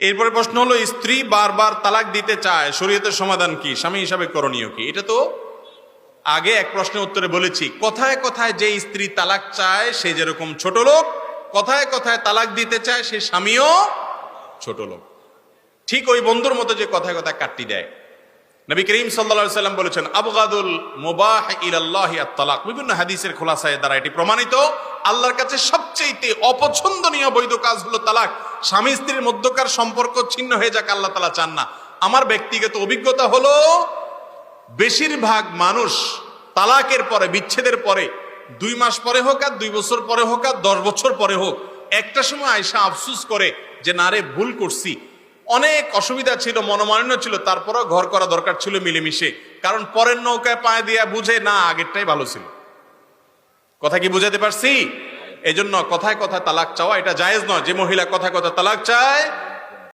এরপরে প্রশ্ন হলো, স্ত্রী বারবার তালাক দিতে চায়, শরীয়তের সমাধান কি, স্বামী হিসাবে করণীয় কি? এটা তো আগে এক প্রশ্নের উত্তরে বলেছি। কথায় কথায় যে স্ত্রী তালাক চায় সে যেরকম ছোট লোক, কথায় কথায় তালাক দিতে চায় সে স্বামীও ছোট লোক। ঠিক ওই বন্ধুর মতো যে কথায় কথায় কাটতি দেয়। নবী করিম সাল্লাল্লাহু আলাইহি সাল্লাম বলেছেন, আবগাদুল মুবাহ ইলাল্লাহি আত-তালাক। বিভিন্ন হাদিসের খোলাসায় দ্বারা এটি প্রমাণিত, আল্লাহর কাছে সবচেয়ে অপছন্দনীয় বৈধ কাজ হলো তালাক। স্বামী স্ত্রীর মধ্যকার সম্পর্ক ছিন্ন হয়ে যাক, আল্লাহ তাআলা চান না। আমার ব্যক্তিগত অভিজ্ঞতা হলো, বেশিরভাগ মানুষ তালাকের পরে, বিচ্ছেদের পরে 2 মাস পরে হোক আর 2 বছর পরে হোক আর 10 বছর পরে হোক, একটা সময় আয়সা আফসোস করে যে না রে, ভুল করছি, অনেক অসুবিধা ছিল, মনোমালিন্য ছিল, তারপরেও ঘর করা দরকার ছিল মিলেমিশে। কারণ পরের নৌকায় পায়ে দিয়া বুঝে না, আগেরটাই ভালো ছিল। কথা কি বুঝাতে পারছি? এজন্য কথায় কথায় তালাক চাওয়া এটা জায়েজ নয়। যে মহিলা কথায় কথায় তালাক চায়